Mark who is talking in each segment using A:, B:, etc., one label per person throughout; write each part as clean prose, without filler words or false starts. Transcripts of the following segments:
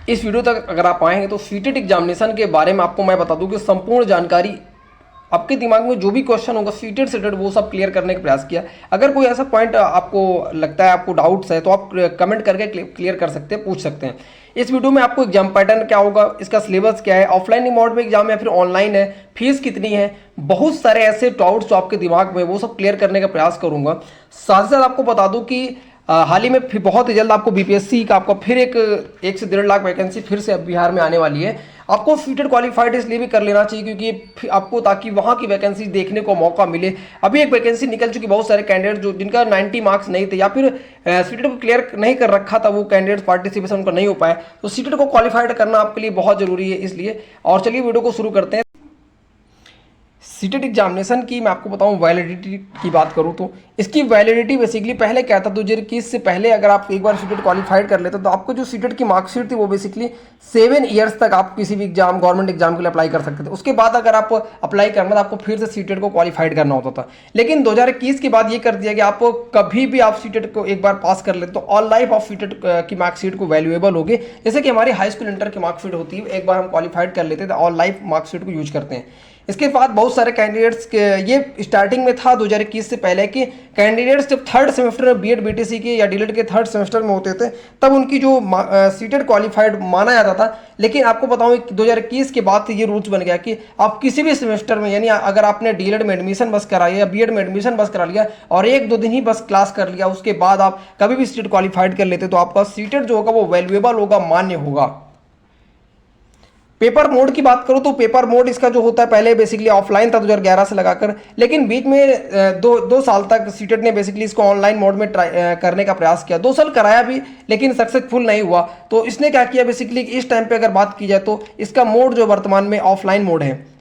A: इस वीडियो तक अगर आप आए हैं तो सीटेट एग्जामिनेशन के बारे में आपको मैं बता दूं कि संपूर्ण जानकारी आपके दिमाग में जो भी क्वेश्चन होगा सीटेट सेटेट वो सब क्लियर करने का प्रयास किया। अगर कोई ऐसा पॉइंट आपको लगता है, आपको डाउट्स है, तो आप कमेंट करके क्लियर कर सकते हैं, पूछ सकते हैं। इस वीडियो में आपको एग्जाम पैटर्न क्या होगा, इसका सिलेबस क्या है, ऑफलाइन मोड में एग्जाम या फिर ऑनलाइन है, फीस कितनी है, बहुत सारे ऐसे डाउट्स जो आपके दिमाग में वो सब क्लियर करने का प्रयास करूंगा। साथ ही साथ आपको बता दूं कि हाल ही में फिर बहुत ही जल्द आपको बीपीएससी का आपका फिर एक 1 से 1.5 लाख वैकेंसी फिर से अब बिहार में आने वाली है। आपको सीटेट क्वालिफाइड इसलिए भी कर लेना चाहिए क्योंकि आपको ताकि वहाँ की वैकेंसी देखने को मौका मिले। अभी एक वैकेंसी निकल चुकी, बहुत सारे कैंडिडेट जो जिनका 90 मार्क्स नहीं थे या फिर सीटेट को क्लियर नहीं कर रखा था, वो कैंडिडेट पार्टिसिपेशन उनका नहीं हो पाया, तो सीटेट को क्वालिफाइड करना आपके लिए बहुत जरूरी है इसलिए। और चलिए वीडियो को शुरू करते हैं। सीटेट एग्जामिनेशन की मैं आपको बताऊं वैलिडिटी की बात करूं तो इसकी वैलिडिटी बेसिकली पहले क्या था, 2021 से पहले अगर आप एक बार सीटेट क्वालिफाइड कर लेते तो आपको जो सीटेट की मार्कशीट थी वो बेसिकली 7 ईयर्स तक आप किसी भी एग्जाम गवर्नमेंट एग्जाम के लिए अप्लाई कर सकते थे। उसके बाद अगर आप अप्लाई करना तो आपको फिर से सीटेट को क्वालिफाइड करना होता था। लेकिन 2021 के बाद ये कर दिया कि आप कभी भी आप सीटेट को एक बार पास कर लेते तो ऑल लाइफ ऑफ सीटेट की मार्कशीट को वैल्यूएबल होगी। जैसे कि हमारी हाई स्कूल इंटर की मार्कशीट होती है, एक बार हम क्वालिफाइड कर लेते तो ऑल लाइफ मार्कशीट को यूज करते हैं। इसके बाद बहुत सारे कैंडिडेट्स के ये स्टार्टिंग में था 2021 से पहले कि कैंडिडेट्स जब थर्ड सेमेस्टर में बीएड बीटीसी के या डीएलएड के थर्ड सेमेस्टर में होते थे तब उनकी जो सीटेट क्वालिफाइड माना जाता था। लेकिन आपको बताऊं 2021 के बाद ये रूल्स बन गया कि आप किसी भी सेमेस्टर में, यानी अगर आपने डीएलएड में एडमिशन बस कराया या बीएड में एडमिशन बस करा लिया और 1-2 दिन ही बस क्लास कर लिया, उसके बाद आप कभी भी सीटेट क्वालिफाइड कर लेते तो आपका सीटेट जो होगा वो वैल्यूएबल होगा, मान्य होगा। पेपर मोड की बात करूं तो पेपर मोड इसका जो होता है पहले बेसिकली ऑफलाइन था 2011 से लगाकर, लेकिन बीच में दो साल तक सीटेट ने बेसिकली इसको ऑनलाइन मोड में ट्राई करने का प्रयास किया। 2 साल कराया भी लेकिन सक्सेसफुल नहीं हुआ। तो इसने क्या किया बेसिकली, इस टाइम पे अगर बात की जाए तो इसका मोड जो वर्तमान में ऑफलाइन मोड है।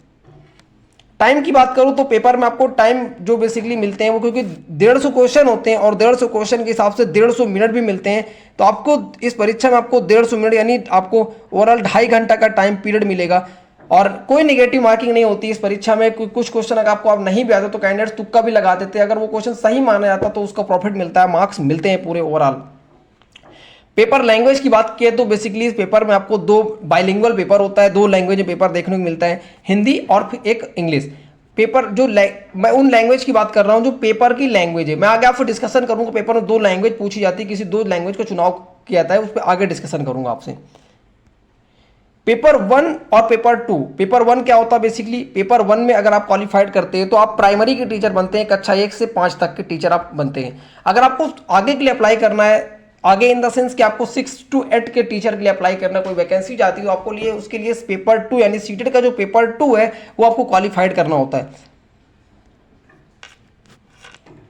A: टाइम की बात करूं तो पेपर में आपको टाइम जो बेसिकली मिलते हैं वो, क्योंकि 150 क्वेश्चन होते हैं और 150 क्वेश्चन के हिसाब से 150 मिनट भी मिलते हैं, तो आपको इस परीक्षा में आपको 150 मिनट यानी आपको ओवरऑल 2.5 घंटा का टाइम पीरियड मिलेगा। और कोई नेगेटिव मार्किंग नहीं होती इस परीक्षा में। कुछ क्वेश्चन अगर आपको आप नहीं भी आता तो कैंडिडेट्स तुक्का भी लगा देते हैं, अगर वो क्वेश्चन सही माना जाता तो उसका प्रॉफिट मिलता है, मार्क्स मिलते हैं पूरे ओवरऑल। पेपर लैंग्वेज की बात किए तो बेसिकली इस पेपर में आपको 2 बाइलिंगुअल पेपर होता है, 2 लैंग्वेज में पेपर देखने को मिलता है, हिंदी और फिर एक इंग्लिश। पेपर जो मैं उन लैंग्वेज की बात कर रहा हूं जो पेपर की लैंग्वेज है। मैं आगे आपसे डिस्कशन करूंगा, पेपर में 2 लैंग्वेज पूछी जाती है, किसी 2 लैंग्वेज का चुनाव किया जाता है, उस पर आगे डिस्कशन करूंगा आपसे। पेपर 1 और पेपर 2। पेपर 1 क्या होता है बेसिकली, पेपर 1 में अगर आप क्वालिफाइड करते हैं तो आप प्राइमरी के टीचर बनते हैं, कक्षा 1 से 5 तक के टीचर आप बनते हैं। अगर आपको आगे के लिए अप्लाई करना है, आगे इन द सेंस कि आपको 6 to 8 के टीचर के लिए अप्लाई करना, कोई वैकेंसी जाती है तो आपको लिए उसके लिए पेपर 2 यानी सीटेट का जो पेपर 2 है वो आपको क्वालिफाइड करना होता है।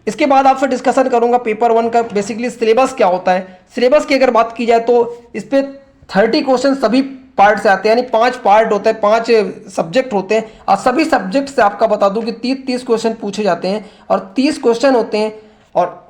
A: इसके बाद आपसे डिस्कशन करूंगा पेपर 1 का बेसिकली सिलेबस क्या होता है। सिलेबस की अगर बात की जाए तो इस पे 30 क्वेश्चन सभी पार्ट से आते हैं, यानी 5 पार्ट होते हैं, 5 सब्जेक्ट होते हैं और सभी सब्जेक्ट से आपका बता दूं कि 30 क्वेश्चन पूछे जाते हैं और 30 क्वेश्चन होते हैं। और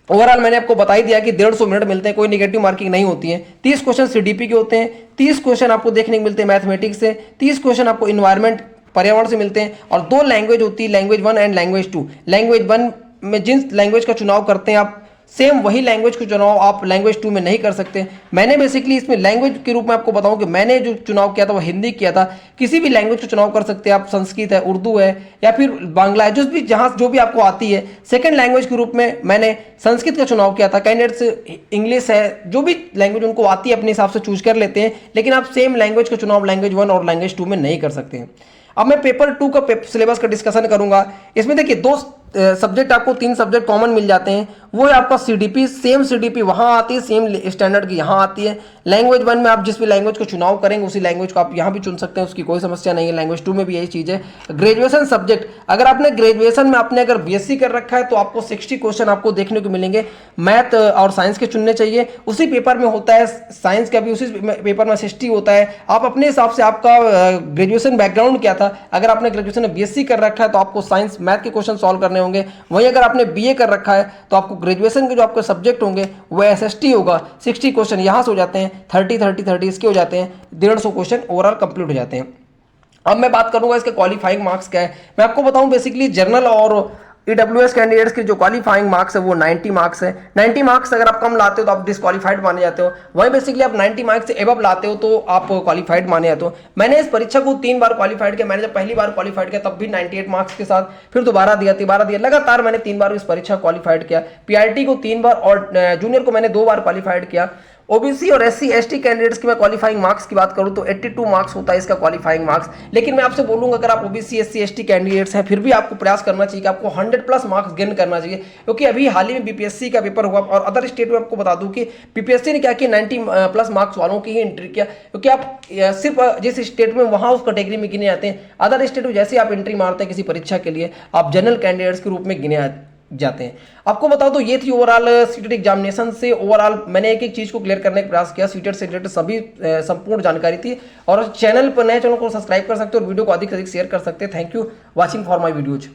A: ओवरऑल मैंने आपको बता ही दिया कि 150 मिनट मिलते हैं, कोई नेगेटिव मार्किंग नहीं होती है। 30 क्वेश्चन सीडीपी के होते हैं, 30 क्वेश्चन आपको देखने को मिलते हैं मैथमेटिक्स से, 30 क्वेश्चन आपको इन्वायरमेंट पर्यावरण से मिलते हैं और 2 लैंग्वेज होती है, लैंग्वेज 1 एंड लैंग्वेज 2। लैंग्वेज 1 में जिन लैंग्वेज का चुनाव करते हैं आप, सेम वही लैंग्वेज का चुनाव आप लैंग्वेज 2 में नहीं कर सकते। मैंने बेसिकली इसमें लैंग्वेज के रूप में आपको बताऊं कि मैंने जो चुनाव किया था वो हिंदी किया था। किसी भी लैंग्वेज का चुनाव कर सकते हैं आप, संस्कृत है, उर्दू है या फिर बांग्ला है, जो भी आपको आती है। सेकंड लैंग्वेज के रूप में मैंने संस्कृत का चुनाव किया था। कैंडिडेट्स इंग्लिश है, जो भी लैंग्वेज उनको आती है अपने हिसाब से चूज कर लेते हैं, लेकिन आप सेम लैंग्वेज का चुनाव लैंग्वेज 1 और लैंग्वेज 2 में नहीं कर सकते हैं। अब मैं पेपर 2 का सिलेबस का डिस्कशन करूंगा। इसमें देखिए 2 सब्जेक्ट आपको 3 सब्जेक्ट कॉमन मिल जाते हैं, वो है आपका सीडीपी। सेम सीडीपी वहां आती है, सेम स्टैंडर्ड की यहां आती है। लैंग्वेज 1 में आप जिस भी लैंग्वेज को चुनाव करेंगे उसी लैंग्वेज को आप यहां भी चुन सकते हैं, उसकी कोई समस्या नहीं है। लैंग्वेज 2 में भी यही चीज है। ग्रेजुएशन सब्जेक्ट, अगर आपने ग्रेजुएशन में आपने अगर बीएससी कर रखा है तो आपको 60 क्वेश्चन आपको देखने को मिलेंगे, मैथ और साइंस के चुनने चाहिए। उसी पेपर में होता है साइंस का भी, उसी पेपर में 60 होता है। आप अपने हिसाब से आपका ग्रेजुएशन बैकग्राउंड क्या था, अगर आपने ग्रेजुएशन में बीएससी कर रखा है तो आपको साइंस मैथ के क्वेश्चन सॉल्व करने होंगे। वहीं अगर आपने बीए कर रखा है तो आपको ग्रेजुएशन के जो आपके सब्जेक्ट होंगे वो एसएसटी होगा। 60 क्वेश्चन यहां से हो जाते हैं, 30 इसके हो जाते हैं, 150 क्वेश्चन ओवरऑल कंप्लीट हो जाते हैं। अब मैं बात करूंगा इसके क्वालिफाइंग मार्क्स क्या है। मैं आपको बताऊं बेसिकली जनरल और ईडब्ल्यूएस कैंडिडेट्स के जो क्वालिफाइंग मार्क्स है वो 90 मार्क्स है। 90 मार्क्स अगर आप कम लाते हो तो आप डिस्क्वालीफाइड माने जाते हो, वहीं बेसिकली आप 90 मार्क्स से एबव लाते हो तो आप क्वालिफाइड माने जाते हो। मैंने इस परीक्षा को 3 बार क्वालिफाइड किया। मैंने जब पहली बार क्वालिफाइड किया तब भी 98 मार्क्स के साथ, फिर दोबारा दिया, लगातार मैंने 3 बार इस परीक्षा क्वालिफाइड किया। पीआरटी को 3 बार और जूनियर को मैंने 2 बार क्वालिफाइड किया। ओबीसी और एससी एसटी कैंडिडेट्स की मैं क्वालिफाइंग मार्क्स की बात करूं तो 82 मार्क्स होता है इसका क्वालिफाइंग मार्क्स। लेकिन मैं आपसे बोलूंगा अगर आप ओबीसी एससी एसटी कैंडिडेट्स हैं फिर भी आपको प्रयास करना चाहिए कि आपको 100 प्लस मार्क्स गेन करना चाहिए, क्योंकि अभी हाल ही में बीपीएससी का पेपर हुआ और अदर स्टेट में आपको बता दूं कि बीपीएससी ने क्या किया 90 प्लस मार्क्स वालों की ही एंट्री किया, क्योंकि आप सिर्फ जिस स्टेट में वहां उस कैटेगरी में गिने जाते हैं, अदर स्टेट में जैसे आप एंट्री मारते हैं किसी परीक्षा के लिए आप जनरल कैंडिडेट्स के रूप में गिने जाते हैं। आपको बताओ तो ये थी ओवरऑल सीटेट एग्जामिनेशन से ओवरऑल मैंने एक एक चीज को क्लियर करने का प्रयास किया, सीटेट से रिलेटेड सभी संपूर्ण जानकारी थी। और चैनल पर नए चैनल को सब्सक्राइब कर सकते हो और वीडियो को अधिक से अधिक शेयर कर सकते हैं। Thank you watching for my videos.